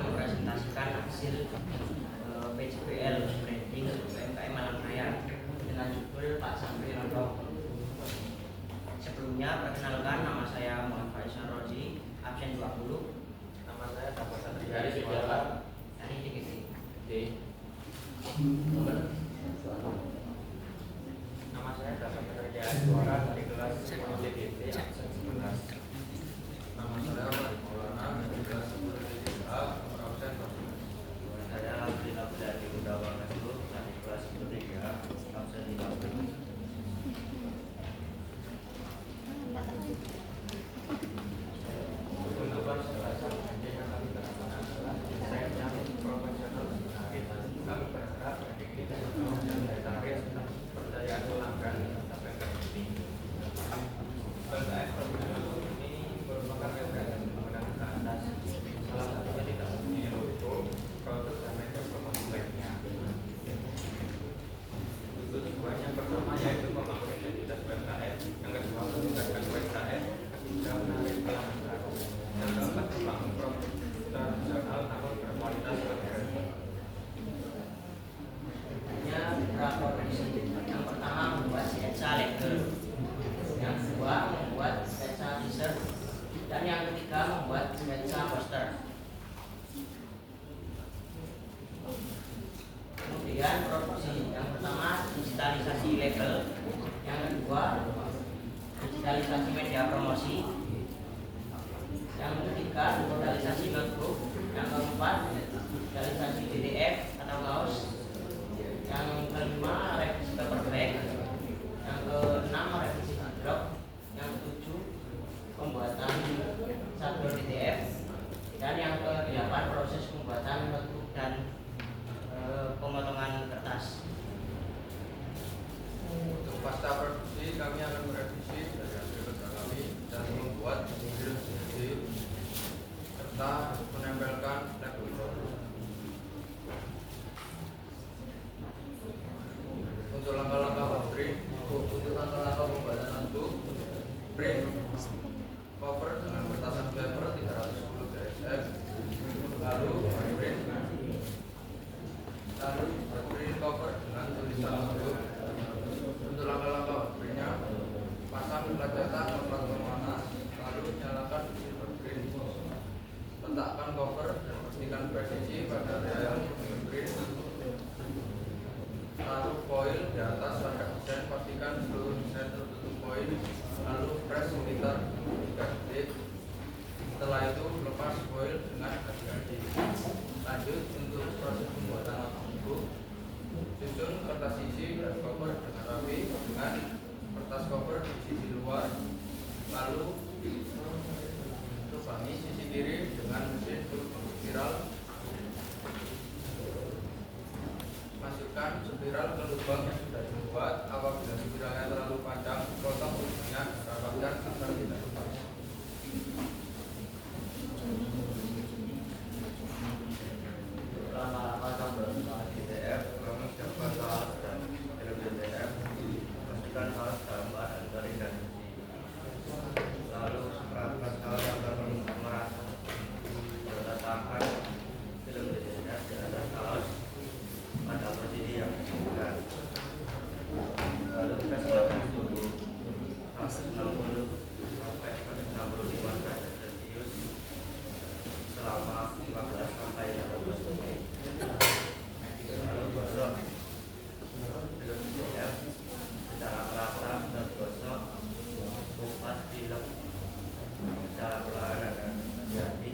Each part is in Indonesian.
mempresentasikan hasil PJBL branding UMKM Malang Raya dengan judul Pak Sambil Lontong. Sebelumnya perkenalkan, nama saya Muhammad Faisal Rozi, absen 20. Nama saya Dapat Satri dari Suara Dari DGT. Nama saya Dapat Pekerjaan Suara dari kelas DGT absen 11. Nama saya Wali Maulana dari kelas 10 A absen 12. Saya Alhamdulillah dari Undang Nasrul dari kelas 3 absen 15. Untuk bahasa yang kami terapkan adalah saya yang profesional menarik. Kami berharap adik kita yang menarik percayaan pelanggan sampai ke sini. PKS ini merupakan kegiatan menengah ke atas. Salah satunya tidak mempunyai logo, produk dan media promosi lainnya. Tujuan yang pertama yaitu membangun identitas UMKM, yang kedua meningkatkan UMKM, ketiga menarik pelanggan, yang keempat membangun produk tradisional namun berkualitas modern. Hanya beberapa prinsip. Yang pertama membuat sketsa label, yang kedua membuat sketsa t-shirt, dan yang ketiga membuat sketsa poster. Kemudian produksi, yang pertama digitalisasi label, yang kedua digitalisasi media promosi, yang ketiga digitalisasi notebook, yang keempat digitalisasi PDF atau kaos, yang kelima revisi paper bag, yang keenam revisi drop, yang ketujuh pembuatan sabloon PDF, dan yang kedelapan proses pembuatan notebook dan pemotongan kertas. Untuk pasca produksi kami akan merevisi dari hasil kerja kami dan membuat model sendiri serta menempelkan label produk. Untuk langkah-langkah pembuatan notebook, print cover dengan kertas paper 310 gsm, lalu print cover dengan tulisan notebook. Untuk langkah-langkah printnya, pasang plat cetak ke plat berwarna, lalu nyalakan silver print. Letakkan cover dan pastikan presisi pada area yang print. Taruh foil di atas pada desain, pastikan seluruh desain tertutup foil, lalu press sekitar 3 detik. Setelah itu lepas foil dengan hati-hati. Lanjut untuk proses pembuatan notebook. Susun kertas isi dan cover dengan rapi dengan kertas cover di sisi luar, lalu lubangi sisi kiri dengan mesin spiral. Masukkan spiral ke lubang yang sudah dibuat. Apabila spiralnya terlalu panjang, potong ujungnya, rapatkan agar tidak lepas. Lama-lama tambah PDF, kami dapat salah dan PDF, pastikan salah gambar dan garis dan isi. Lalu seperangkat salah yang merasa meletakkan film PDF di atas kaos pada posisi yang diinginkan. Lalu kita silakan suhu 160 sampai 165 derajat Celcius selama 15 sampai 18 menit. Lalu gosok film PDF secara merata dan gosok kupas film secara perlahan dan hati-hati.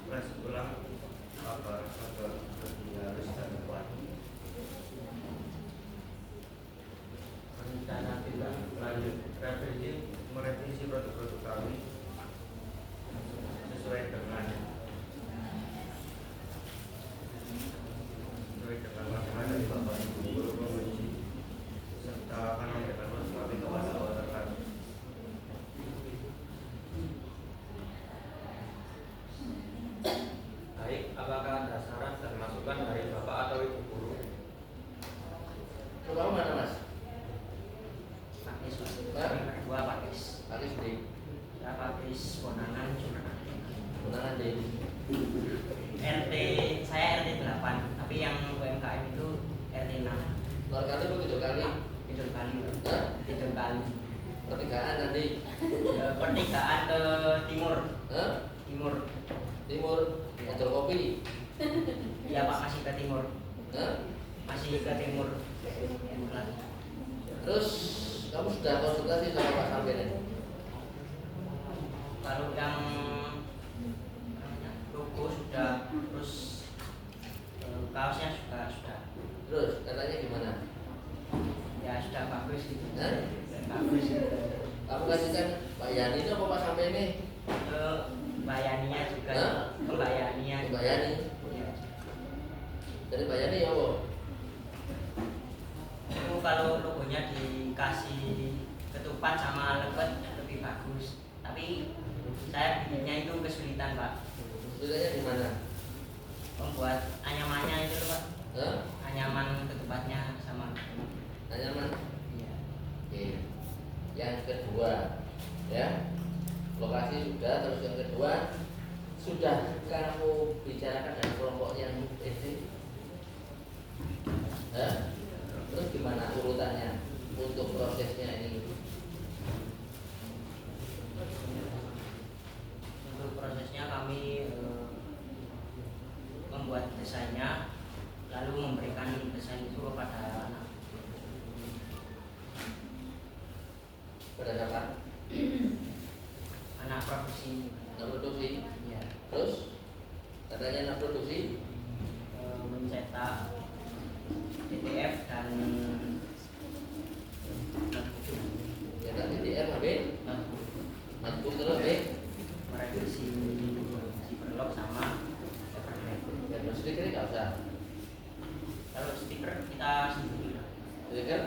Press ulang agar lebih halus dan kuat. Rencana kita lanjut merevisi produk-produk kami sesuai dengan masukan dari Bapak Ibu Guru Komisi serta akan memberikan masukan kepada rekan. Baik, apakah ada saran dan masukan dari Bapak atau Ibu Guru? Kamu mana mas? Pakis, Hah? dua pakis. Pakis di Pakis Konangan Sunan Menangan di RT saya RT 8, tapi yang UMKM itu RT 6. luar kali apa gitu kali? Tidur kali, Hah? tidur kali. Pertigaan nanti. Pertigaan ke timur, Hah? timur. Timur. Ojol kopi. Ya Pak, masih ke timur, Hah? masih ke timur. Terus kamu sudah konsultasi sama Pak Sampen? Kalau yang logo sudah, terus kaosnya juga sudah. Terus katanya gimana? Ya sudah bagus gitu. Hah? Bagus gitu. Kamu kasihkan Pak Yani itu apa Pak Sampen ini? Bayaninya juga, Hah? pembayaninya. Pak Yani. Ya. Dari Pak Yani ya apa? Itu kalau logonya dikasih ketupat sama lepet lebih bagus. Tapi saya bikinnya itu kesulitan Pak. Sudahnya di mana? Membuat anyamannya itu Pak. Hah? Anyaman ketupatnya sama. Anyaman. Iya. Oke. Yang kedua, ya. Lokasi sudah, terus yang kedua sudah kamu bicarakan dengan kelompok yang SD? Terus gimana urutannya untuk prosesnya ini? Untuk prosesnya kami membuat desainnya, lalu memberikan desain itu kepada anak. Pada siapa? Anak produksi. Anak produksi. Ya. Terus katanya anak produksi Mencetak DTF dan cetak DTF habis, matbuk terus habis, merevisi Superlog sama Evergreen. dan stiker nggak usah. Kalau stiker kita sendiri Stiker,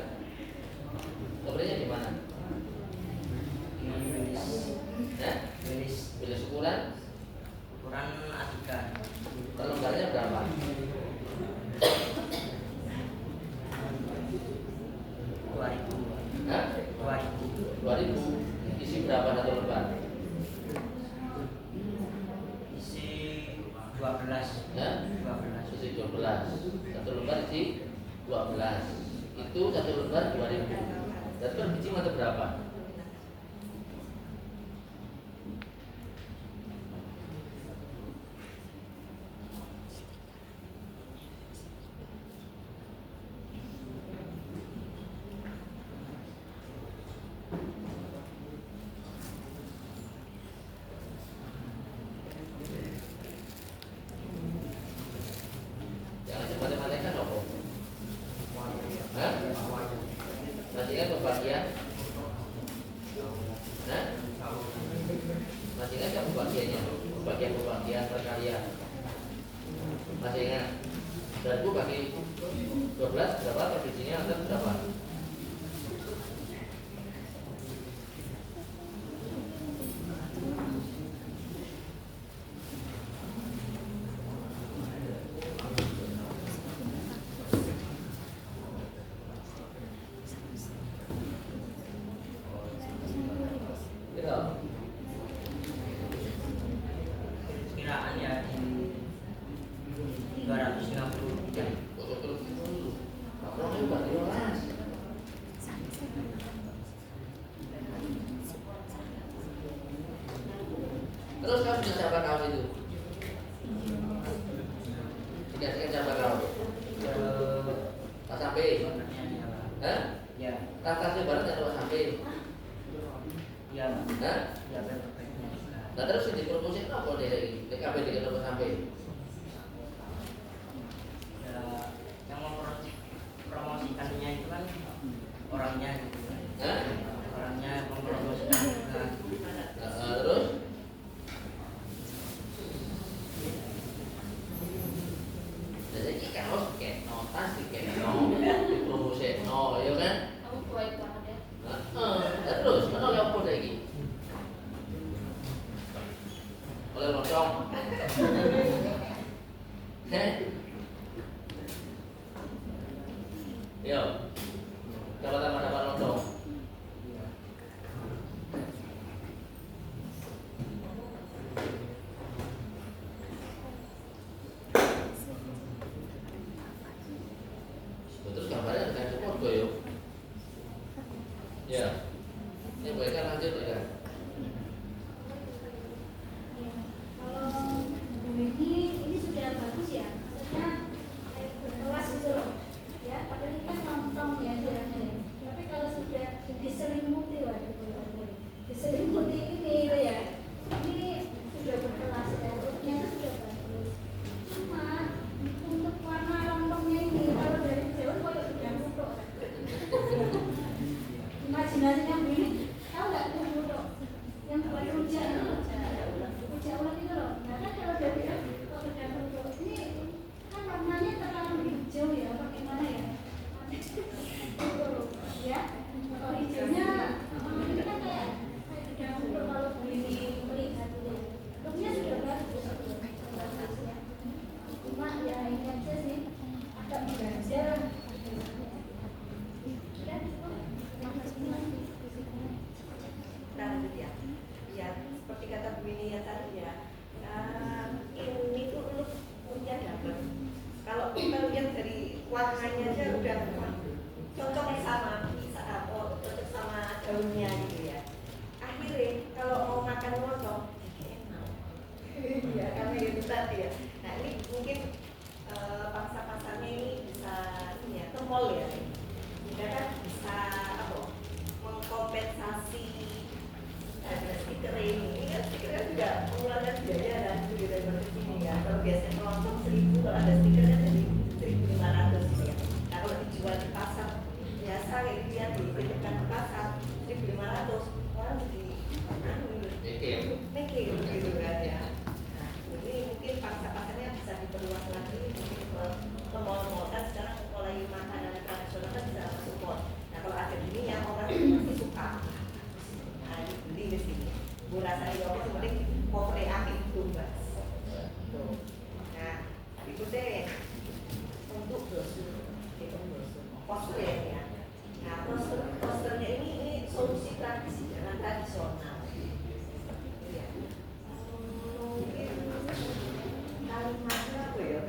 covernya di mana? di Wilis, Nah, Wilis bila ukuran, ukuran A3. kalau lembarnya berapa? 2000. Hah? 2000. 2000. Isi berapa satu lembar? Isi 12. Ya? 12. Isi 12. Satu lembar isi 12. Itu satu lembar 2000. Berarti per biji mata berapa? Jangan matematika apa? Hah? Masih ingat pembagian? Nah? Masih ingat nggak pembagiannya? Pembagian perkalian. Masih ingat? Dan bu bagi 12 berapa? Per bijinya ada berapa? Gitu. Kiraan ya di 250. Betul dulu. Kamu itu bagi 12. Terus kamu bisa siapa kamu itu? Dikasihkan siapa kamu? Pak Sampe. Hah? Ya, Kakaknya barat atau Pak Sampe? ya, Hah? ya perfectnya juga. Nah terus ini promosi apa deh? DKP dengan Pak Sampe? Ya, yang mempromosikannya itu kan orangnya gitu kan. Hah? Orangnya mempromosikan juga. Terus? Jadi kaos keno, tas keno, promosi no, ya kan? Kamu baik banget ya. Terus mana oleh apa lagi? Oleh lontong. Yo, dapat apa dapat lontong? warnanya aja udah cocoknya sama bisa cocok sama daunnya gitu ya. Akhirnya kalau mau makan lontong enak. Iya karena itu tadi ya. Nah ini mungkin pangsa pasarnya ini bisa ini ya ke mall ya. Kita kan bisa apa mengkompensasi ada stiker ini kan stiker kan juga mengeluarkan biaya dan juga dari sini ya. Kalau biasanya lontong 1.000 kalau ada stiker kan jadi 1.500 ya. Nah kalau dijual di pasar biasa kayak gitu ya dititipkan ke pasar 1.500 orang mikir gitu kan ya. Nah ini mungkin pasar-pasarnya bisa diperluas lagi mungkin ke mall-mall kan sekarang mulai makanan tradisional kan bisa masuk mall. Nah kalau ada gini yang orang pasti suka. Nah dibeli di sini. Bu rasa ya apa sebenarnya pokoknya api itu mbak. Nah itu deh untuk brosur poster ya. Nah posternya ini solusi praktis jangan tradisional. Ya. Mungkin kalimatnya apa ya?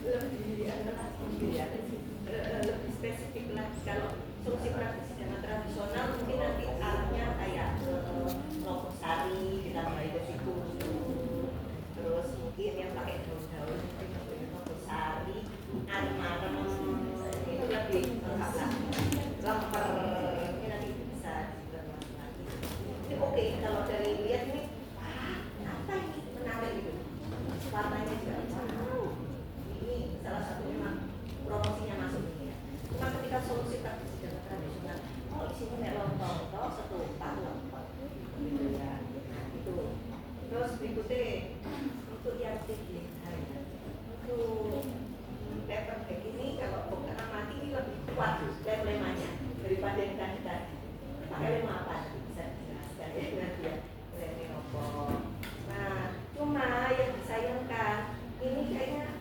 Lebih ya, lebih spesifik lah. Kalau solusi praktis jangan tradisional mungkin nanti arahnya kayak lontong sari ditambah ke situ. Terus mungkin yang pakai daun-daun mungkin lontong sari, arem-arem itu lebih lengkap. Lemper ini nanti bisa diperluas lagi. Ini oke kalau dari lihat ini apa ini menarik gitu. Warnanya juga wow. Ini salah satu memang promosinya masuk ini ya. Cuma ketika solusi praktis dan tradisional, oh di sini lontong toh setumpah lontong gitu ya. Nah itu. Terus berikutnya untuk yang tinggi, untuk paper bag ini kalau bukan amati ini lebih kuat lemanya daripada yang tadi. Pakai lem apa? Bisa dijelaskan ya nanti ya. Lemnya apa? Nah, cuma yang disayangkan ini kayaknya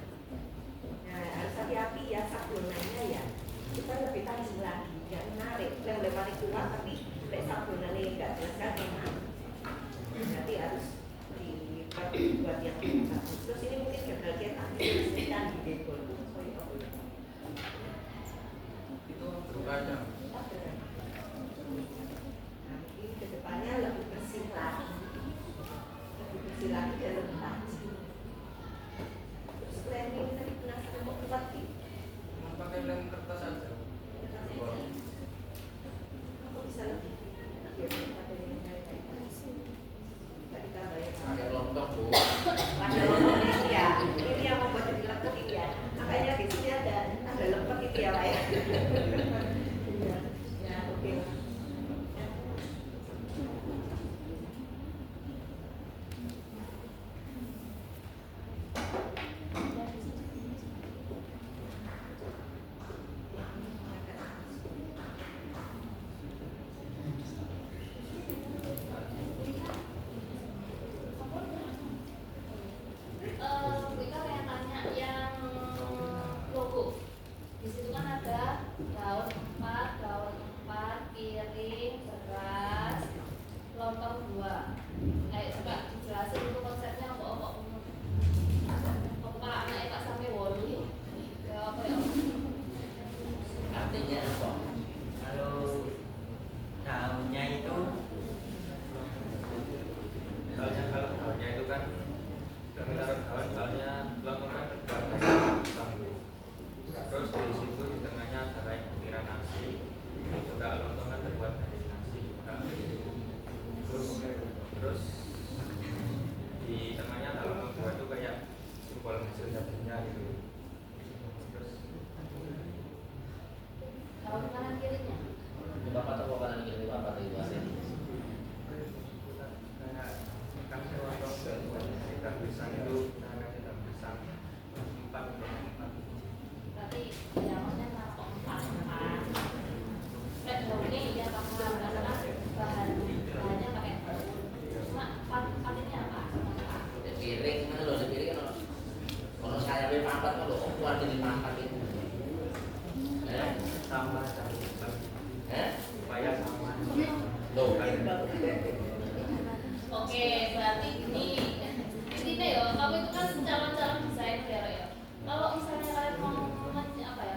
harus hati-hati ya sabunannya ya. Kita lebih tajam lagi, jangan menarik. Lem paling kuat tapi sabunannya enggak jelas kan memang. Nanti harus dibuat yang bagus. Terus ini mungkin bagian aktivitas di depot. Itu bukannya Nanti kedepannya lebih bersih lagi dan lebih tajam. Terus lem ini tadi penasaran mau kuat sih. pakai lem kertas saja. Aku bisa lebih. Pakai lontong bu. Ada lontong ini ya. Ini yang membuat jadi lengkap ini ya. Makanya di sini ada lengkap itu ya Pak ya. Ya oke. Kita yang tanya yang logo. Di situ kan ada daun 4, piring, beras, lontong 2. Coba dijelasin itu konsepnya apa-apa. Apa anaknya tak sampai 8 ya apa ya? Artinya apa? Kalau daunnya itu Kalau daunnya itu kan kita daunnya lontongnya terbuat dari bambu. Terus di situ di tengahnya ada kayak butiran nasi. Juga lontongnya terbuat dari nasi juga. Terus di tengahnya ada lontong buah itu kayak simbol hasil jadinya gitu. Terus Daun kanan kirinya. Ini bapak toko kanan kiri bapak itu ada. kan lontong terbuat dari ikan pisang itu namanya ikan pisang 4 Tapi daunnya kenapa 4? Daunnya ya karena bahannya pakai daun. Cuma 4 ini apa? Di piring mana loh di piring kan loh. Kalau saya beli papat kan loh, keluar dari papat itu. sama cari pisang supaya sama Loh. Oke, berarti ini intinya ya, kamu itu kan calon-calon desainer ya. Kalau misalnya kalian mau apa ya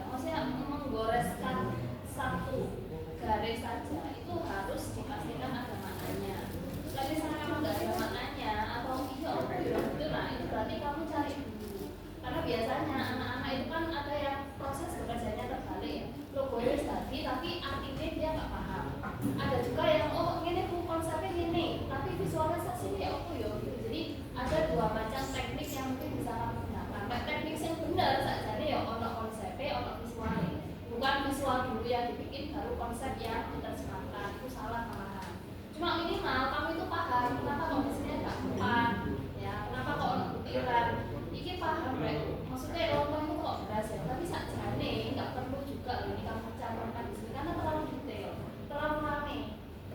paham Rek. Maksudnya lontong itu kok beras ya, tapi sakjane nggak perlu juga loh ini kamu campurkan di sini karena terlalu detail, terlalu rame.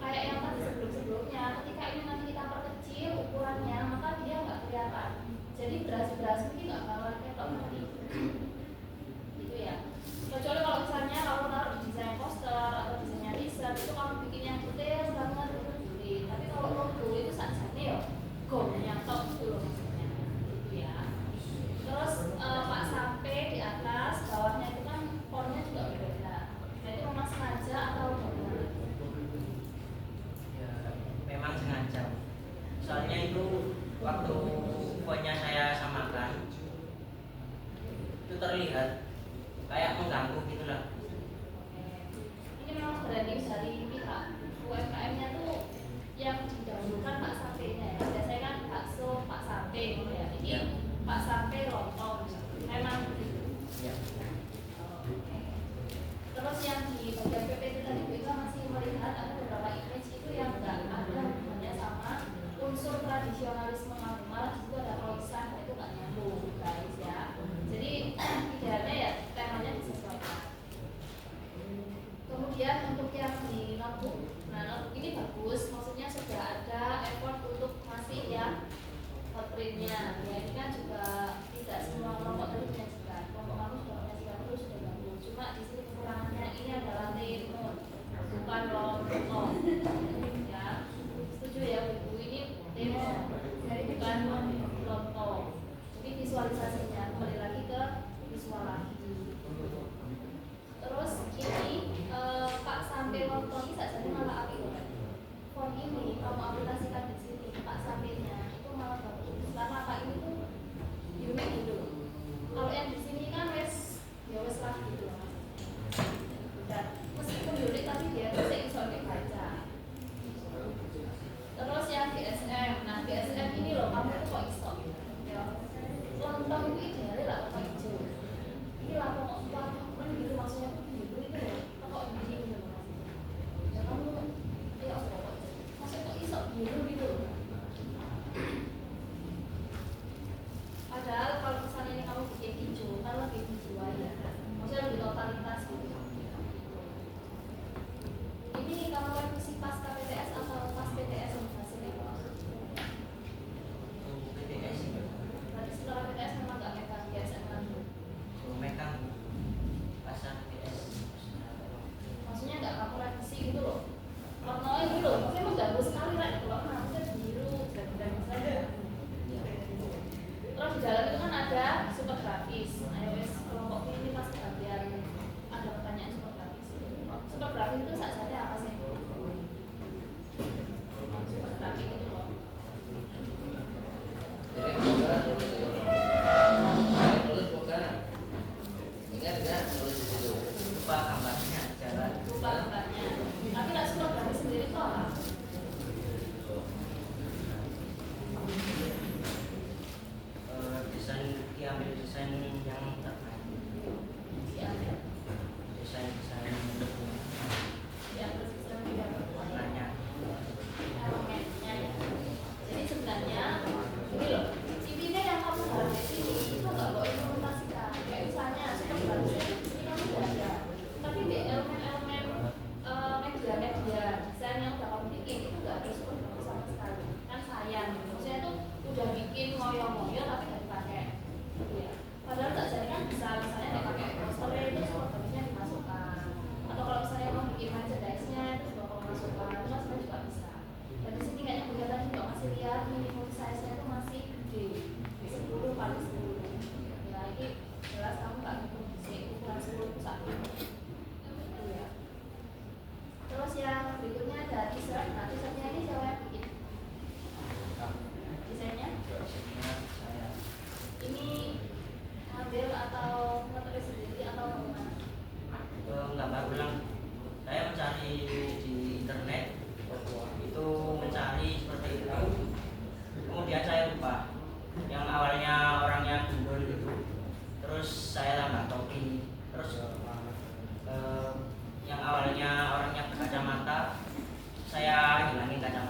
Kayak yang tadi sebelum-sebelumnya, ketika ini nanti kita perkecil ukurannya, maka dia nggak kelihatan. Jadi beras-beras ini nggak bakal ketok nanti. Gitu ya. Kecuali kalau misalnya kalau taruh di desain poster atau desainnya riset itu kalau bikin yang detail banget itu sulit. Tapi kalau logo itu sakjane ya, gomnya tok gitu loh maksudnya. Gitu ya. Terus Pak sampai di atas, bawahnya itu kan fontnya juga berbeda. Jadi memang sengaja atau bagaimana? Ya, memang sengaja. Soalnya itu waktu fontnya saya samakan itu terlihat kayak mengganggu gitulah. Ini memang branding dari pihak UMKM-nya tuh yang didahulukan Pak Sampainya ya. Biasanya kan bakso Pak Sampai gitu ya. Ini Ya. Pak Sampai lontong. Memang begitu. Ya. Oke. Terus yang di bagian PPT tadi Bu Ika masih melihat ada beberapa image itu yang nggak ada hubungannya sama unsur tradisionalisme manual. Di situ ada tulisan, nah itu nggak nyambung guys ya. Jadi idealnya ya temanya disesuaikan. Kemudian untuk yang di notebook, nah notebook ini bagus, maksudnya sudah ada effort untuk masih ya footprintnya. Ya ini kan juga tidak semua kelompok tadi menyajikan, kelompok kamu sudah menyajikan itu sudah bagus. Cuma di sini kekurangannya ini adalah timun, bukan lontong. Ya, setuju ya Bu, ini timun, jadi bukan lontong. Ini visualisasinya kembali lagi ke visual lagi. Terus ini Pak Sampai lontong ini saja malah api loh. Font ini kamu aplikasikan di sini Pak Sampainya itu malah bagus karena Pak ini tuh unik gitu. Kalau yang di sini kan wes ya wes lah gitu loh. Dan meskipun unik tapi dia tuh saya bisa baca. Terus yang DSM, nah DSM ini loh kamu tuh kok iso ya. Lontong itu idealnya lah lontong hijau. Ini lah lontong gitu maksudnya tuh biru itu loh, kok ini gitu loh. Ya kamu ya apa? Maksudnya kok iso biru gitu loh. Padahal kalau misalnya ini kamu bikin hijau kan lebih hijau aja. Maksudnya lebih totalitas gitu. Ini kamu revisi pas KPTS atau pas PTS yang hasilnya apa? PTS Berarti setelah PTS memang nggak megang DSM lagi. megang pasar PTS. Maksudnya nggak kamu revisi gitu loh. Warnanya gitu loh, maksudnya mengganggu sekali lah itu warna, maksudnya biru dan misalnya. Terus di dalam itu kan ada super grafis. iOS kelompok ini pas bagian ada pertanyaan super grafis. Super grafis itu saja apa sih? Super grafis itu loh. Jadi bukan tulis bukan. Ingat nggak tulis di situ. Lupa gambarnya jalan. Lupa gambarnya. Tapi nggak super grafis sendiri kok apa? Desain diambil desain yang terbaik. Ya, Desain ya terus bisa tidak warnanya. elemennya ya. Jadi sebenarnya ini loh, intinya yang kamu bahas di sini itu nggak kok implementasikan. Kayak misalnya super grafis ini kamu udah ada, tapi di elemen-elemen media-media desain yang udah kamu bikin itu nggak ada super grafis sama sekali. Kan sayang, maksudnya tuh udah bikin ngoyo-ngoyo tapi nggak dipakai. Gitu ya. Padahal tak jadi kan bisa misalnya nggak pakai posternya itu super grafisnya dimasukkan. Atau kalau misalnya mau bikin merchandise-nya itu juga kamu masukkan, itu sebenarnya juga bisa. Dan di sini kayaknya kegiatan juga masih lihat minimum size-nya itu masih gede, 10 kali 10. Ya ini jelas kamu nggak ngitung di ukuran 10 itu satu. Gitu ya. Terus yang berikutnya ada t-shirt. Nah t-shirtnya ini siapa yang bikin? Desainnya? Desainnya saya. Ini ambil atau ngetulis sendiri atau bagaimana? Gambar ulang. Saya mencari di internet itu mencari seperti itu. Kemudian saya lupa yang awalnya orangnya gundul gitu. Terus saya tambah topi. Terus yang awalnya orangnya berkacamata saya hilangin kacamata.